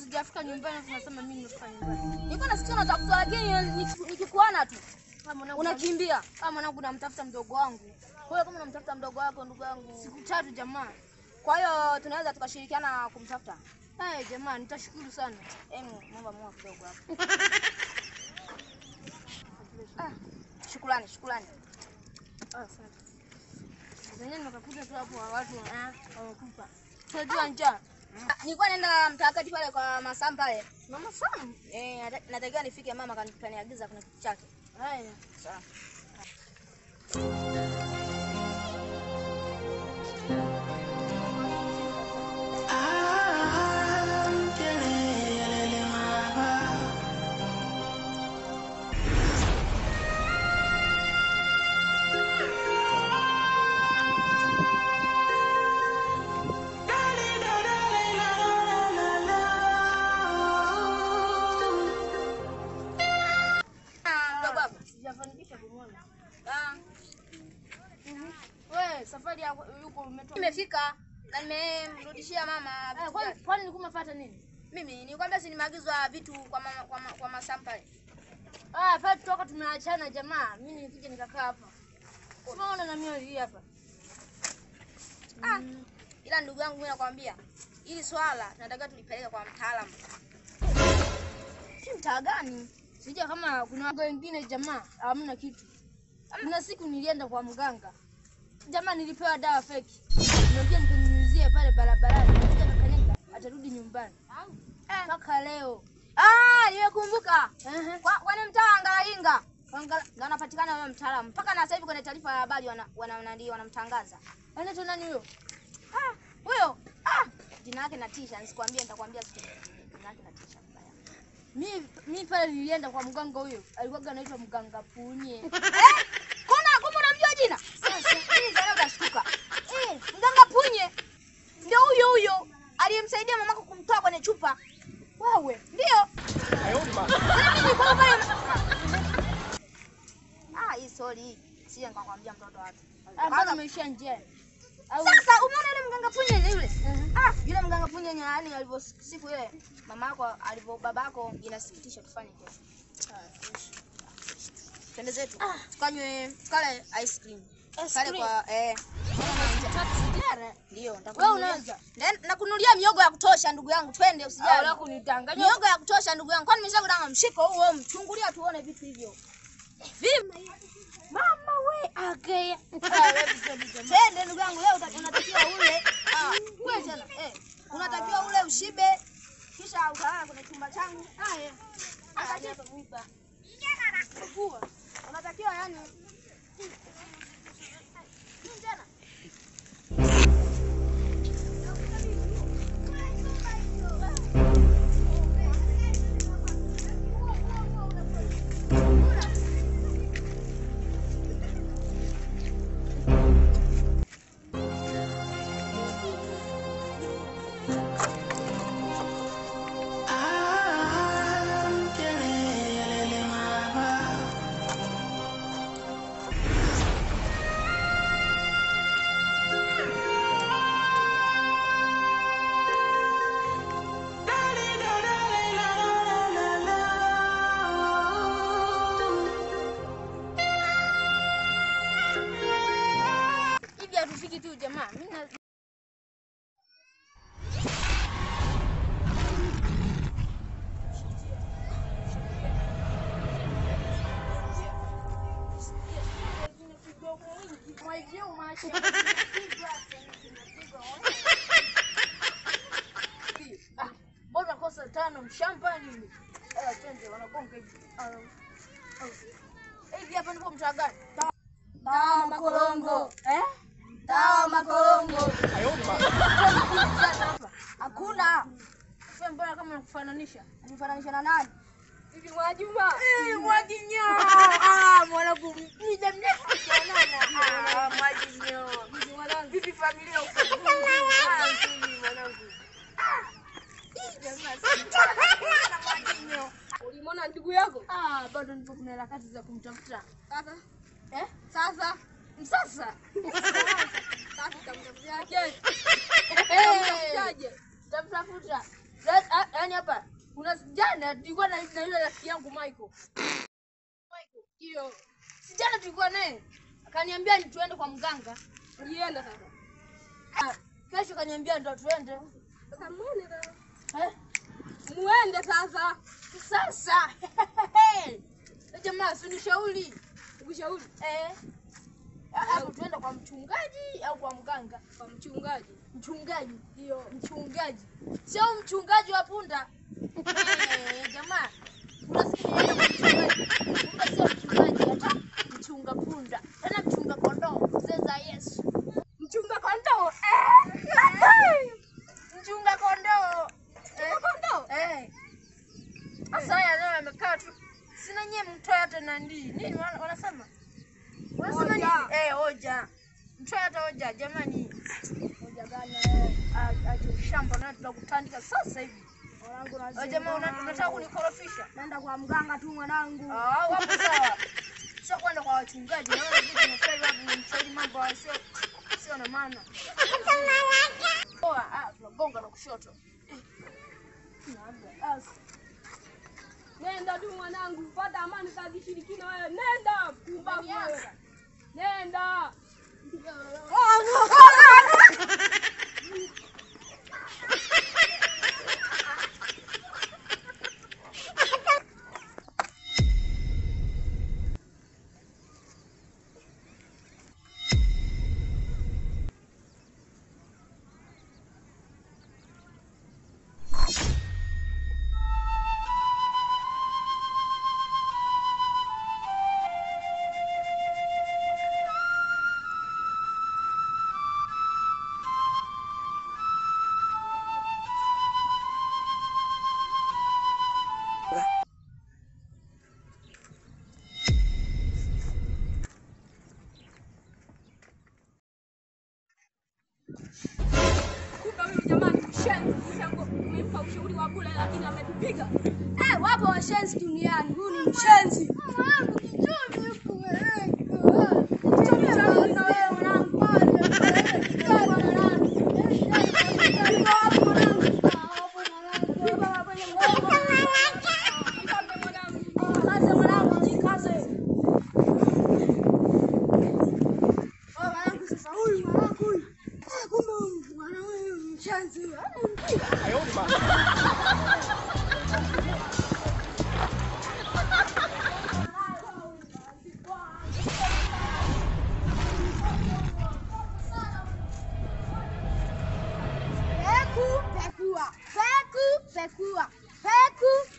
sijafika nyumbani tunasema mimi nimefika nyumbani. Nilikuwa nasikia unatafuta lakini nikikuona tu. Unakimbia. Kama mwanangu namtafuta mdogo wangu. Kwa hiyo kama unamtafuta mdogo wako ndugu yangu. Siku 3 jamaa. Kwa hiyo tunaweza tukashirikiana kumtafuta. Jamaa nitashukuru sana. Naomba mwa kidogo hapo. Shukrani. Asante. Zenyewe nimekuja tu hapo watu wanakupa. Unajua njaa. Nilikuwa naenda mtakati pale kwa Masam pale. Mama Sam? Natakiwa nifike mama kaniagiza kuna kitu chake. Haya. Sawa. Safari yuko umetoka. Nimefika na nimemrudishia mama. Kwani nilikuwa nafuata nini? Mimi nilikwambia si nimeagizwa vitu kwa mama kwa Masam pale. Pale tutoka tumeachana jamaa. Mimi nilikuja nikakaa hapa. Unaona na mimi hii hapa. Ila ndugu yangu mimi nakwambia, hili swala tunataka tulipeleke kwa mtaalamu. Si mtaa gani? Sija kama kuna watu wengine jamaa, hamna kitu. Kuna siku nilienda kwa mganga. Jamaa nilipewa dawa feki. Niambia ninyunyizie pale barabarani. Nikija nakanyaga atarudi nyumbani. Mpaka leo. Nimekumbuka. Kwani mtaa Angalainga. Ndio anapatikana wewe mtaalamu. Mpaka na sasa hivi kwenye taarifa ya habari wanamtangaza. Anaitwa nani huyo? Huyo. Jina lake natisha, nisikwambie nitakwambia siku. Jina lake natisha mbaya. Mimi pale nilienda kwa mganga huyo. Alikuwa anaitwa Mganga Punye. Kumbe unamjua jina? Sasa utashtuka. Mganga Punye ndio huyo aliyemsaidia mamako kumtoa kwenye chupa. Wewe, ndio. Hii sorry. Sije nikakwambia mtoto wake. Bado umeishia nje. Sasa umeona yule Mganga Punye yule? Yule Mganga Punye yani alivyosifu yule mamako alivyo babako inasikitisha tufanye kesho. Twende zetu. Tukanywe kale ice cream. Kale kwa ndio nitakunulia. Wewe unaanza. Nakunulia miogo ya kutosha ndugu yangu, twende usijali. Au kunidanganya. Miogo ya kutosha ndugu yangu. Kwani nimeshakudanga mshiko huo, mchungulia tuone vitu hivyo. Vipi? Mama we agea. Twende ndugu yangu, leo unatakiwa ule. Wewe tena. Unatakiwa ule ushibe. Kisha ukalala kwenye chumba changu. Haya. Akajepa mwiba. Kukua. Unatakiwa yani. Tena. Bora kosa tano mshampani. Twende wanagonga hivi. Hivi hapa ndipo mtaa gani? Tawa Makorongo. Tawa Makorongo. Hakuna. Sasa mbona kama nakufananisha? Unifananisha na nani? Hivi Mwajuma. Mwajinyo. Mwanangu mjija mrefu sana. Mwajinyo. Hivi mwanangu, hivi familia huko. Hivi mwanangu. Ulimwona ndugu yako? Bado nipo kuna harakati za kumtafuta. Sasa? Sasa? Sasa utamtafutiaje? Utamtafutiaje? Utamtafuta. Yaani hapa kuna jana tulikuwa na yule rafiki yangu Michael. Hiyo. Jana tulikuwa naye. Akaniambia ni tuende kwa mganga. Nienda sasa. Kesho kaniambia ndo tuende. Sasa muende sasa. Muende sasa. Sasa. Jamaa usinishauri. Ukushauri? Hapo tuende kwa mchungaji au kwa mganga? Kwa mchungaji. Mchungaji. Ndio, mchungaji. Sio mchungaji wa punda. Jamaa. Unasikia mchungaji? Kumbe sio mchungaji hata mchunga punda. Tena mchunga kondoo. Sasa Yesu. Mchunga kondoo. Mchunga kondoo. Kondoo. Sasa yeye amekaa tu. Sina nyie mtoe hata na nini wanasema? Wanasema nini? Hoja. Mtoe hata hoja jamani. Hoja gani? Aje shamba na tunakutandika sasa hivi. Mwanangu lazima. Jamaa unataka kunikorofisha? Nenda kwa mganga tu mwanangu. Wapo sawa. Sio kwenda kwa wachungaji. Naona vitu unafanya wapi mshauri mambo sio na maana. Tunagonga na kushoto. Nenda tu mwanangu, pata amani za kishirikina wewe. Nenda kumbavu wewe. Nenda. Kumbe huyu jamani mshenzi. Umempa ushauri wa bure lakini ametupiga. Wapo washenzi duniani. Huyu ni mshenzi.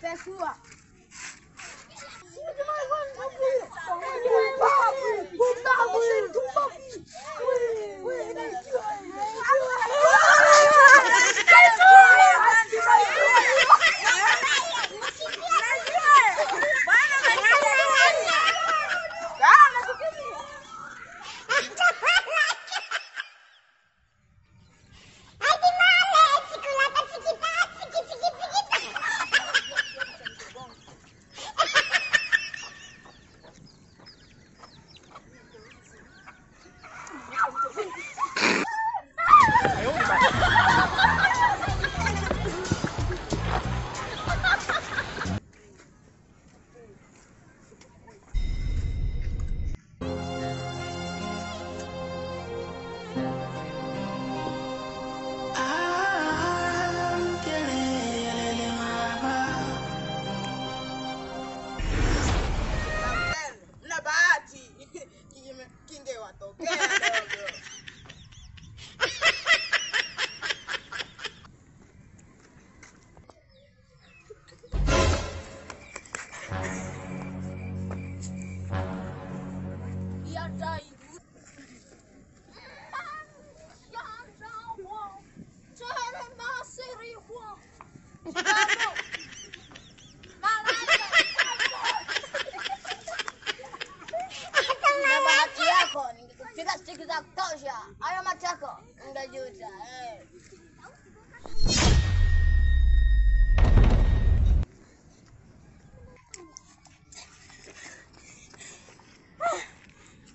Pekua. Hayo matako ungejuta.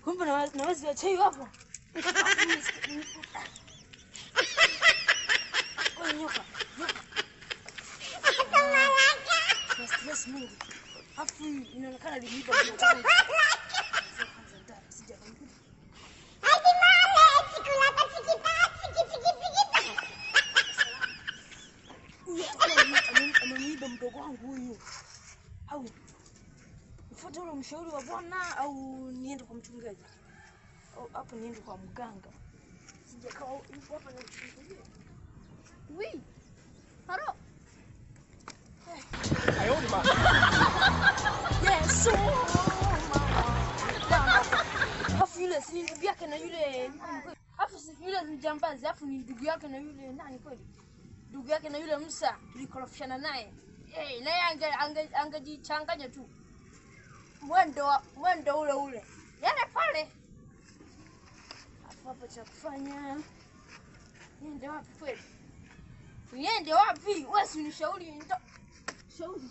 Kumbe naweza chai hapo. Wewe nyoka. Mwenyezi Mungu. Afu inaonekana liliiba mdogo wangu. Ameniiba mdogo wangu huyu. Au nifuate ule mshauri wa bwana au niende kwa mchungaji? Au hapo niende kwa mganga? Sijakaa hapa na mchungaji. Oui. Haro. Ayoni ma. Yes. Afu yule si ndugu yake na yule. Afu si yule mjambazi, afu ni ndugu yake na yule nani kweli? Ndugu yake na yule Musa tulikorofishana naye. Naye angejichanganya tu. Mwendo ule. Yale pale. Afu hapa cha kufanya. Niende wapi kweli? Niende wapi? Wewe si unishauri ndo. Shauri.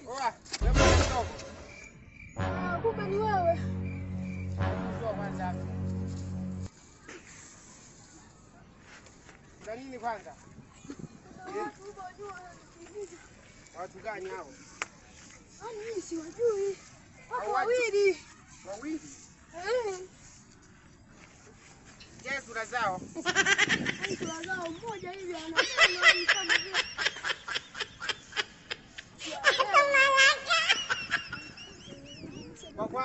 Oa, wewe mdogo. Kumbe ni wewe. Njoo kwanza hapa. Kuna nini kwanza? Watu gani hao? Mimi siwajui. Wako wawili. Wawili? Je, sura zao? Sura zao mmoja hivi anasema ni kama vile. Wako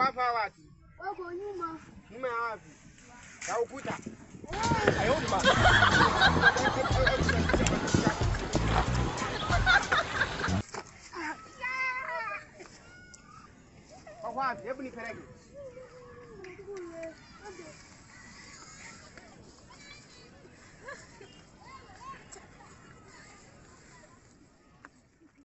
hapa wapi? Wako nyuma. Nyuma ya wapi? Ya ukuta. Ayoni ma. Wako wapi? Hebu nipeleke.